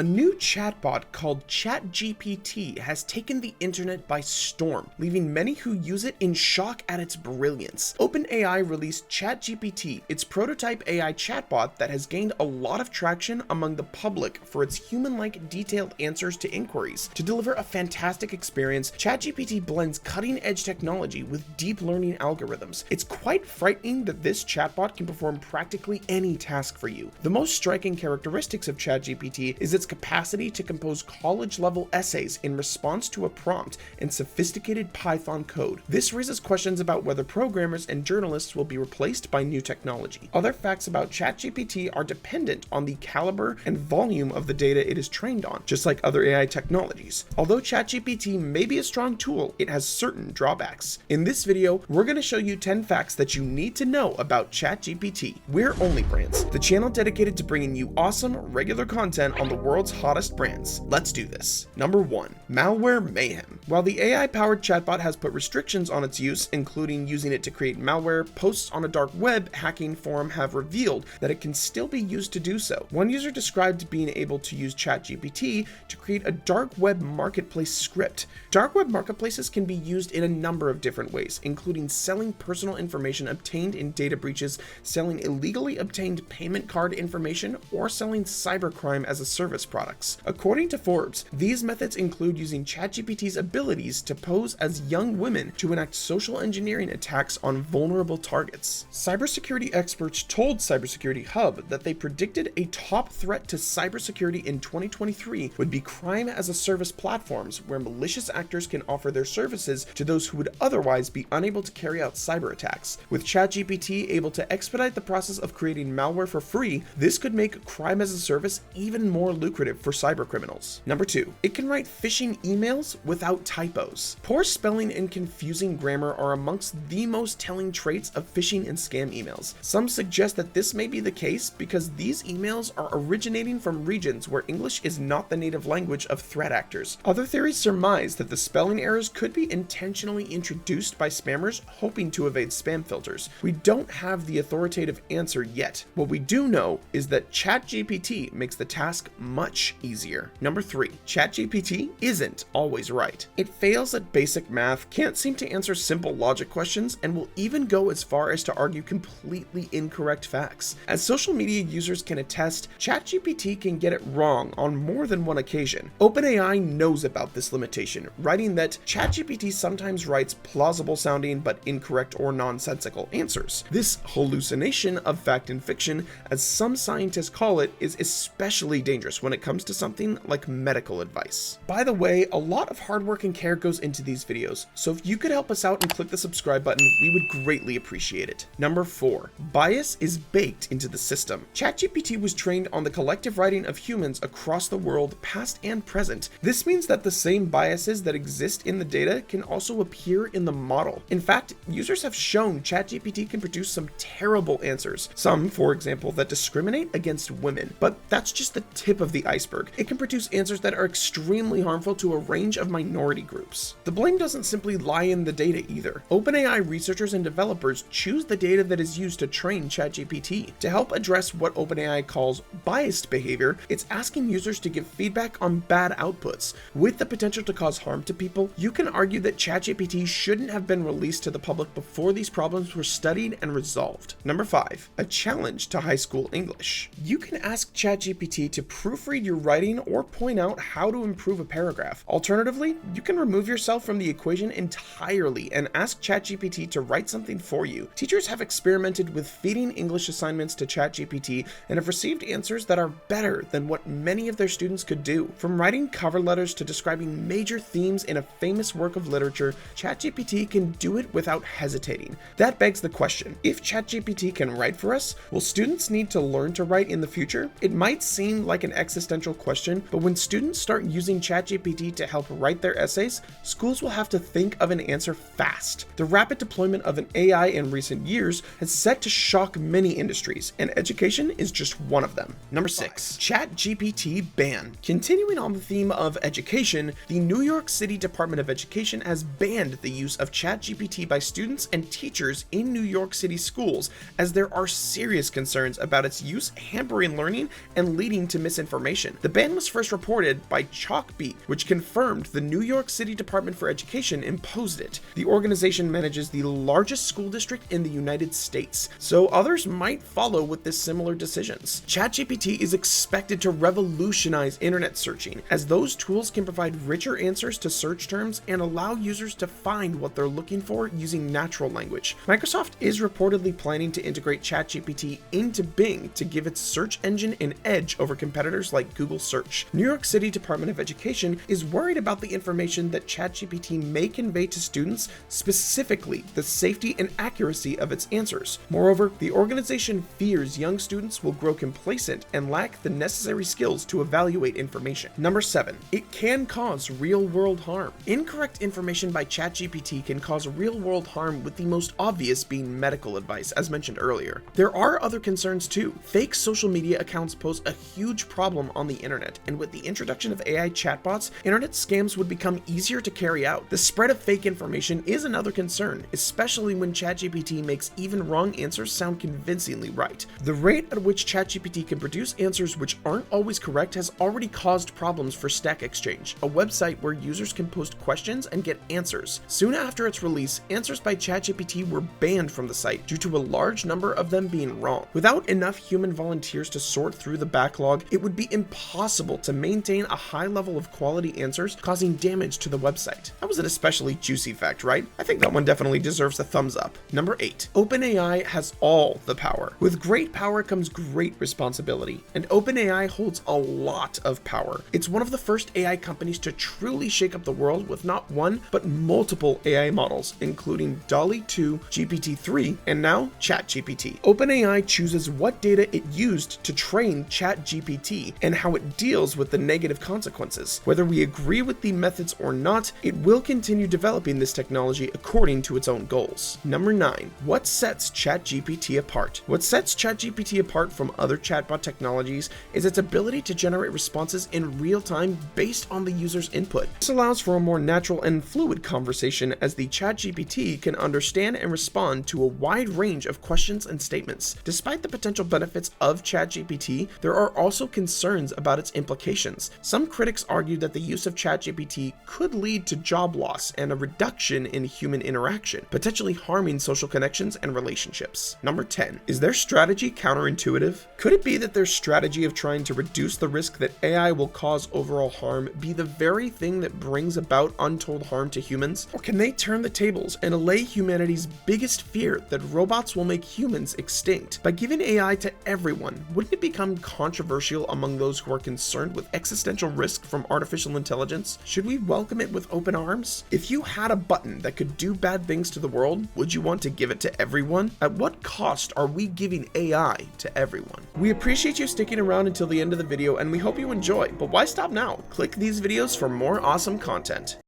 A new chatbot called ChatGPT has taken the internet by storm, leaving many who use it in shock at its brilliance. OpenAI released ChatGPT, its prototype AI chatbot that has gained a lot of traction among the public for its human-like detailed answers to inquiries. To deliver a fantastic experience, ChatGPT blends cutting-edge technology with deep learning algorithms. It's quite frightening that this chatbot can perform practically any task for you. The most striking characteristics of ChatGPT is its capacity to compose college-level essays in response to a prompt in sophisticated Python code. This raises questions about whether programmers and journalists will be replaced by new technology. Other facts about ChatGPT are dependent on the caliber and volume of the data it is trained on, just like other AI technologies. Although ChatGPT may be a strong tool, it has certain drawbacks. In this video, we're going to show you 10 facts that you need to know about ChatGPT. We're OnlyBrands, the channel dedicated to bringing you awesome, regular content on the world's hottest brands. Let's do this. Number 1. Malware mayhem. While the AI-powered chatbot has put restrictions on its use, including using it to create malware, posts on a dark web hacking forum have revealed that it can still be used to do so. One user described being able to use ChatGPT to create a dark web marketplace script. Dark web marketplaces can be used in a number of different ways, including selling personal information obtained in data breaches, selling illegally obtained payment card information, or selling cybercrime as a service products. According to Forbes, these methods include using ChatGPT's abilities to pose as young women to enact social engineering attacks on vulnerable targets. Cybersecurity experts told Cybersecurity Hub that they predicted a top threat to cybersecurity in 2023 would be crime-as-a-service platforms where malicious actors can offer their services to those who would otherwise be unable to carry out cyber attacks. With ChatGPT able to expedite the process of creating malware for free, this could make crime-as-a-service even more lucrative for cybercriminals. Number 2. It can write phishing emails without typos. Poor spelling and confusing grammar are amongst the most telling traits of phishing and scam emails. Some suggest that this may be the case because these emails are originating from regions where English is not the native language of threat actors. Other theories surmise that the spelling errors could be intentionally introduced by spammers hoping to evade spam filters. We don't have the authoritative answer yet. What we do know is that ChatGPT makes the task much easier. Number 3. ChatGPT isn't always right. It fails at basic math, can't seem to answer simple logic questions, and will even go as far as to argue completely incorrect facts. As social media users can attest, ChatGPT can get it wrong on more than one occasion. OpenAI knows about this limitation, writing that ChatGPT sometimes writes plausible sounding but incorrect or nonsensical answers. This hallucination of fact and fiction, as some scientists call it, is especially dangerous when it comes to something like medical advice. By the way, a lot of hard work and care goes into these videos, so if you could help us out and click the subscribe button, we would greatly appreciate it. Number 4. Bias is baked into the system. ChatGPT was trained on the collective writing of humans across the world, past and present. This means that the same biases that exist in the data can also appear in the model. In fact, users have shown ChatGPT can produce some terrible answers. Some, for example, that discriminate against women. But that's just the tip of the iceberg. It can produce answers that are extremely harmful to a range of minority groups. The blame doesn't simply lie in the data either. OpenAI researchers and developers choose the data that is used to train ChatGPT. To help address what OpenAI calls biased behavior, it's asking users to give feedback on bad outputs. With the potential to cause harm to people, you can argue that ChatGPT shouldn't have been released to the public before these problems were studied and resolved. Number 5. A challenge to high school English. You can ask ChatGPT to proofread your writing or point out how to improve a paragraph. Alternatively, you can remove yourself from the equation entirely and ask ChatGPT to write something for you. Teachers have experimented with feeding English assignments to ChatGPT and have received answers that are better than what many of their students could do. From writing cover letters to describing major themes in a famous work of literature, ChatGPT can do it without hesitating. That begs the question, if ChatGPT can write for us, will students need to learn to write in the future? It might seem like an existential question, but when students start using ChatGPT to help write their essays, schools will have to think of an answer fast. The rapid deployment of an AI in recent years has set to shock many industries, and education is just one of them. Number 6. ChatGPT ban. Continuing on the theme of education, the New York City Department of Education has banned the use of ChatGPT by students and teachers in New York City schools, as there are serious concerns about its use hampering learning and leading to misinformation. information. The ban was first reported by Chalkbeat, which confirmed the New York City Department for Education imposed it. The organization manages the largest school district in the United States, so others might follow with this similar decisions. ChatGPT is expected to revolutionize internet searching, as those tools can provide richer answers to search terms and allow users to find what they're looking for using natural language. Microsoft is reportedly planning to integrate ChatGPT into Bing to give its search engine an edge over competitors like Google Search. New York City Department of Education is worried about the information that ChatGPT may convey to students, specifically the safety and accuracy of its answers. Moreover, the organization fears young students will grow complacent and lack the necessary skills to evaluate information. Number 7. It can cause real-world harm. Incorrect information by ChatGPT can cause real-world harm, with the most obvious being medical advice, as mentioned earlier. There are other concerns too. Fake social media accounts pose a huge problem on the internet, and with the introduction of AI chatbots, internet scams would become easier to carry out. The spread of fake information is another concern, especially when ChatGPT makes even wrong answers sound convincingly right. The rate at which ChatGPT can produce answers which aren't always correct has already caused problems for Stack Exchange, a website where users can post questions and get answers. Soon after its release, answers by ChatGPT were banned from the site due to a large number of them being wrong. Without enough human volunteers to sort through the backlog, it would be impossible to maintain a high level of quality answers, causing damage to the website. That was an especially juicy fact, right? I think that one definitely deserves a thumbs up. Number 8. OpenAI has all the power. With great power comes great responsibility, and OpenAI holds a lot of power. It's one of the first AI companies to truly shake up the world with not one, but multiple AI models, including DALL-E 2, GPT-3, and now ChatGPT. OpenAI chooses what data it used to train ChatGPT and how it deals with the negative consequences. Whether we agree with the methods or not, it will continue developing this technology according to its own goals. Number 9. What sets ChatGPT apart? What sets ChatGPT apart from other chatbot technologies is its ability to generate responses in real time based on the user's input. This allows for a more natural and fluid conversation, as the ChatGPT can understand and respond to a wide range of questions and statements. Despite the potential benefits of ChatGPT, there are also concerns about its implications. Some critics argue that the use of ChatGPT could lead to job loss and a reduction in human interaction, potentially harming social connections and relationships. Number 10. Is their strategy counterintuitive? Could it be that their strategy of trying to reduce the risk that AI will cause overall harm be the very thing that brings about untold harm to humans? Or can they turn the tables and allay humanity's biggest fear that robots will make humans extinct? By giving AI to everyone, wouldn't it become controversial among those who are concerned with existential risk from artificial intelligence? Should we welcome it with open arms? If you had a button that could do bad things to the world, would you want to give it to everyone? At what cost are we giving AI to everyone? We appreciate you sticking around until the end of the video, and we hope you enjoy, but why stop now? Click these videos for more awesome content.